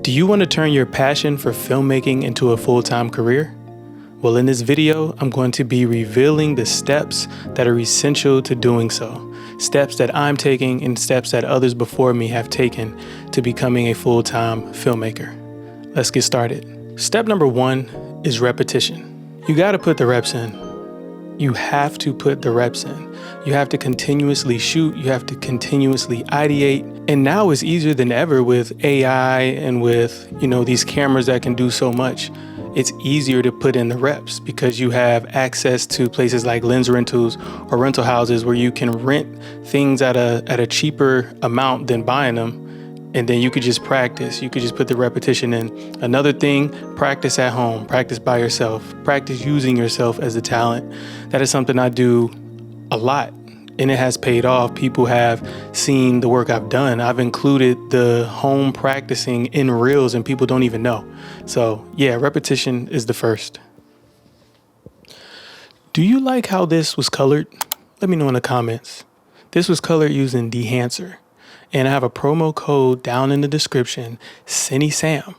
Do you want to turn your passion for filmmaking into a full-time career? Well, in this video, I'm going to be revealing the steps that are essential to doing so. Steps that I'm taking and steps that others before me have taken to becoming a full-time filmmaker. Let's get started. Step number one is repetition. You got to put the reps in. You have to put the reps in. You have to continuously shoot. You have to continuously ideate. And now it's easier than ever with AI and with, these cameras that can do so much. It's easier to put in the reps because you have access to places like lens rentals or rental houses where you can rent things at a cheaper amount than buying them. And then you could just practice. You could just put the repetition in. Another thing, practice at home, practice by yourself, practice using yourself as a talent. That is something I do a lot, and it has paid off. People have seen the work I've done. I've included the home practicing in reels and people don't even know. So yeah, repetition is the first. Do you like how this was colored? Let me know in the comments. This was colored using Dehancer. And I have a promo code down in the description, CineSam,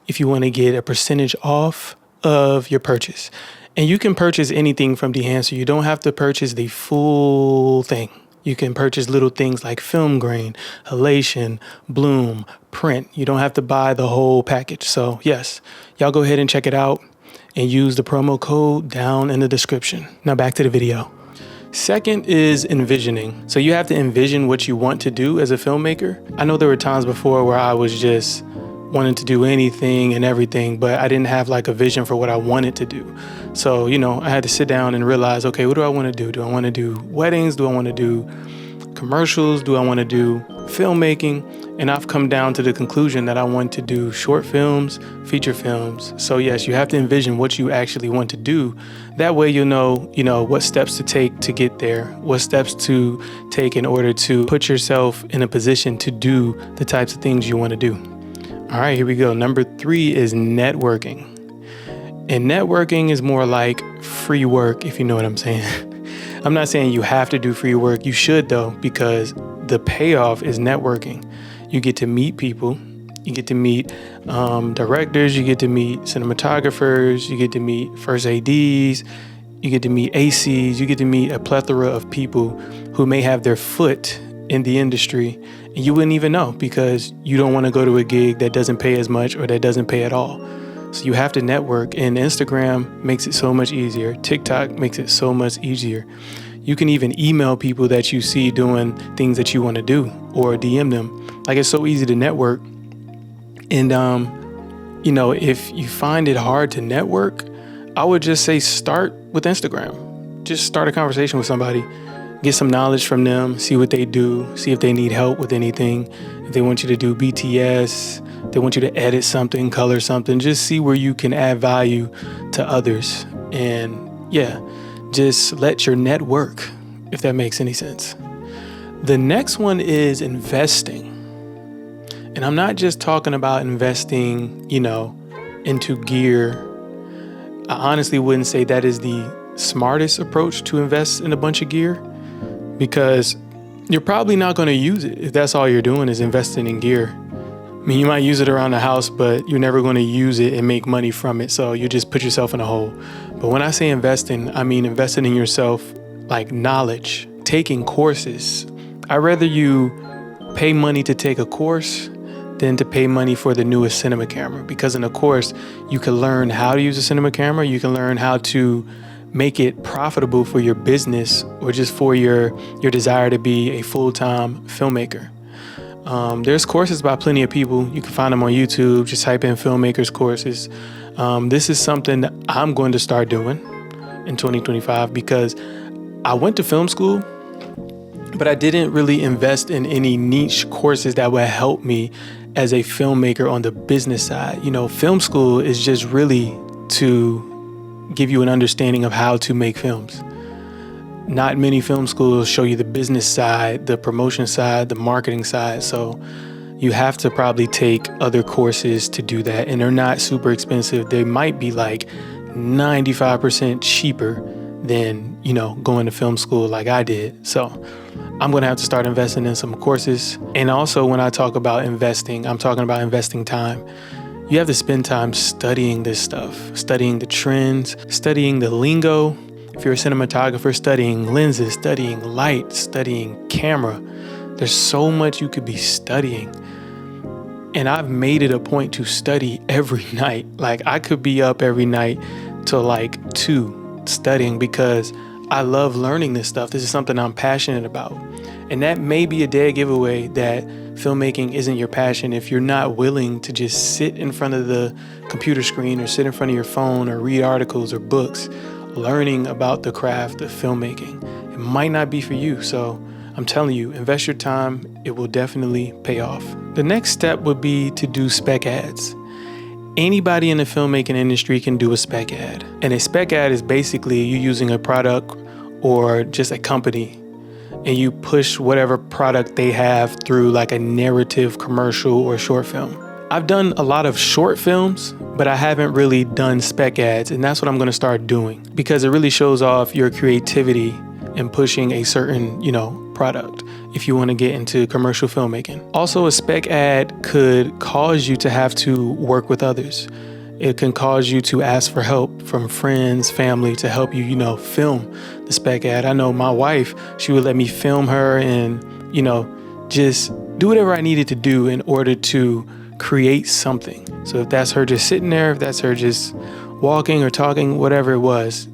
if you want to get a percentage off of your purchase. And you can purchase anything from Dehancer. You don't have to purchase the full thing. You can purchase little things like film grain, halation, bloom, print. You don't have to buy the whole package. So yes, y'all go ahead and check it out and use the promo code down in the description. Now back to the video. Second is envisioning. So you have to envision what you want to do as a filmmaker. I know there were times before where I was just wanting to do anything and everything, but I didn't have like a vision for what I wanted to do. So, I had to sit down and realize, okay, what do I want to do? Do I want to do weddings? Do I want to do commercials? Do I want to do filmmaking? And I've come down to the conclusion that I want to do short films, feature films. So yes, you have to envision what you actually want to do. That way you'll know, what steps to take to get there, what steps to take in order to put yourself in a position to do the types of things you want to do. All right, here we go. Number 3 is networking. And networking is more like free work, if you know what I'm saying. I'm not saying you have to do free work. You should though, because the payoff is networking. You get to meet people. You get to meet directors. You get to meet cinematographers. You get to meet first ADs. You get to meet ACs. You get to meet a plethora of people who may have their foot in the industry and you wouldn't even know because you don't want to go to a gig that doesn't pay as much or that doesn't pay at all. So you have to network, and Instagram makes it so much easier. TikTok makes it so much easier. You can even email people that you see doing things that you want to do or DM them. Like, it's so easy to network. And, if you find it hard to network, I would just say start with Instagram. Just start a conversation with somebody. Get some knowledge from them, see what they do, see if they need help with anything. If they want you to do BTS, they want you to edit something, color something, just see where you can add value to others. And yeah, just let your net work, if that makes any sense. The next one is investing. And I'm not just talking about investing, into gear. I honestly wouldn't say that is the smartest approach to invest in a bunch of gear, because you're probably not going to use it if that's all you're doing is investing in gear. I mean, you might use it around the house, but you're never going to use it and make money from it. So you just put yourself in a hole. But when I say investing, I mean investing in yourself, like knowledge, taking courses. I'd rather you pay money to take a course than to pay money for the newest cinema camera, because in a course, you can learn how to use a cinema camera. You can learn how to make it profitable for your business or just for your desire to be a full-time filmmaker. There's courses by plenty of people. You can find them on YouTube. Just type in filmmakers courses. This is something that I'm going to start doing in 2025 because I went to film school, but I didn't really invest in any niche courses that would help me as a filmmaker on the business side. Film school is just really to give you an understanding of how to make films. Not many film schools show you the business side, the promotion side, the marketing side. So you have to probably take other courses to do that. And they're not super expensive. They might be like 95% cheaper than, going to film school like I did. So I'm going to have to start investing in some courses. And also when I talk about investing, I'm talking about investing time. You have to spend time studying this stuff, studying the trends, studying the lingo. If you're a cinematographer, studying lenses, studying light, studying camera. There's so much you could be studying. And I've made it a point to study every night. Like I could be up every night till like 2 studying because I love learning this stuff. This is something I'm passionate about. And that may be a dead giveaway that filmmaking isn't your passion if you're not willing to just sit in front of the computer screen or sit in front of your phone or read articles or books, learning about the craft of filmmaking. It might not be for you. So I'm telling you, invest your time. It will definitely pay off. The next step would be to do spec ads. Anybody in the filmmaking industry can do a spec ad. And a spec ad is basically you using a product or just a company and you push whatever product they have through like a narrative, commercial, or short film. I've done a lot of short films, but I haven't really done spec ads, and that's what I'm going to start doing because it really shows off your creativity in pushing a certain, product if you want to get into commercial filmmaking. Also, a spec ad could cause you to have to work with others. It can cause you to ask for help from friends, family to help you, film the spec ad. I know my wife, she would let me film her and, just do whatever I needed to do in order to create something. So if that's her just sitting there, if that's her just walking or talking, whatever it was,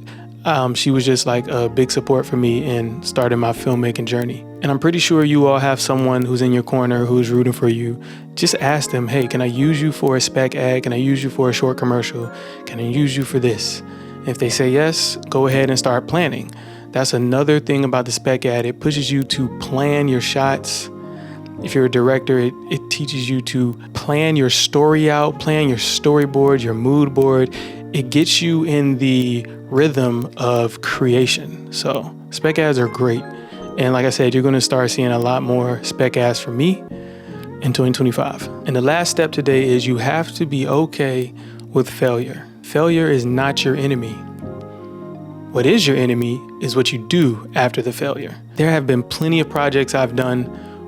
she was just like a big support for me in starting my filmmaking journey. And I'm pretty sure you all have someone who's in your corner who's rooting for you. Just ask them, hey, can I use you for a spec ad? Can I use you for a short commercial? Can I use you for this? If they say yes, go ahead and start planning. That's another thing about the spec ad. It pushes you to plan your shots. If you're a director, it teaches you to plan your story out, plan your storyboard, your mood board. It gets you in the rhythm of creation. So spec ads are great. And like I said, you're going to start seeing a lot more spec ads from me in 2025. And the last step today is you have to be okay with failure. Failure is not your enemy. What is your enemy is what you do after the failure. There have been plenty of projects I've done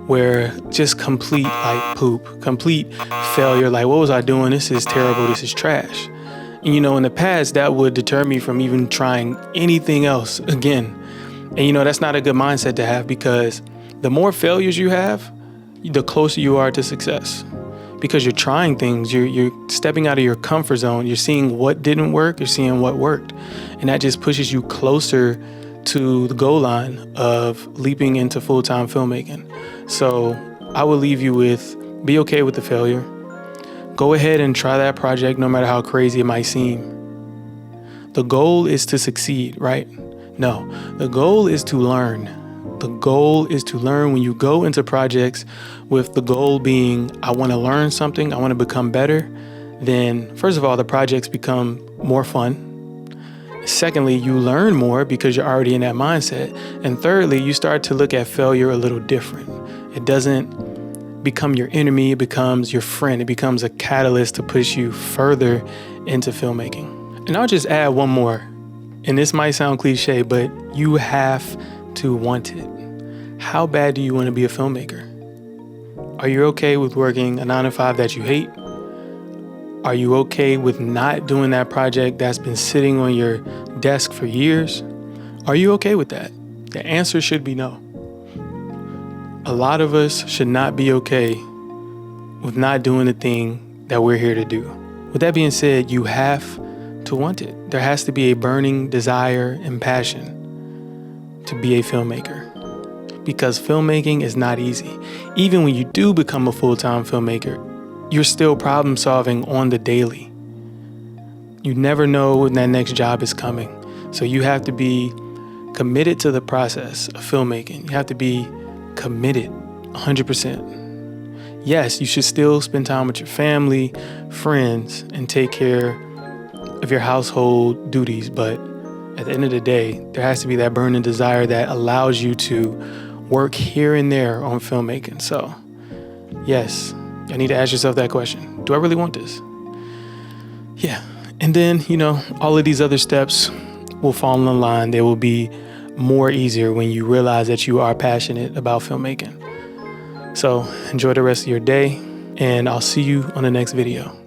where just complete like poop, complete failure. Like, what was I doing? This is terrible. This is trash. And, in the past, that would deter me from even trying anything else again. And, that's not a good mindset to have because the more failures you have, the closer you are to success. Because you're trying things, you're stepping out of your comfort zone. You're seeing what didn't work, you're seeing what worked. And that just pushes you closer to the goal line of leaping into full-time filmmaking. So I will leave you with, be okay with the failure. Go ahead and try that project no matter how crazy it might seem. The goal is to succeed, right? No, the goal is to learn. The goal is to learn. When you go into projects with the goal being, I want to learn something, I want to become better, then first of all, the projects become more fun. Secondly, you learn more because you're already in that mindset. And thirdly, you start to look at failure a little different. It doesn't become your enemy, it becomes your friend. It becomes a catalyst to push you further into filmmaking. And I'll just add one more. And this might sound cliche, but you have to want it. How bad do you want to be a filmmaker? Are you okay with working a 9-to-5 that you hate? Are you okay with not doing that project that's been sitting on your desk for years? Are you okay with that? The answer should be no. A lot of us should not be okay with not doing the thing that we're here to do. With that being said, you have to want it. There has to be a burning desire and passion to be a filmmaker. Because filmmaking is not easy. Even when you do become a full-time filmmaker, you're still problem solving on the daily. You never know when that next job is coming. So you have to be committed to the process of filmmaking. You have to be committed 100%. Yes, you should still spend time with your family, friends, and take care of your household duties. But at the end of the day, there has to be that burning desire that allows you to work here and there on filmmaking. So yes, I need to ask yourself that question. Do I really want this? Yeah. And then, all of these other steps will fall in line. They will be more easier when you realize that you are passionate about filmmaking. So enjoy the rest of your day, and I'll see you on the next video.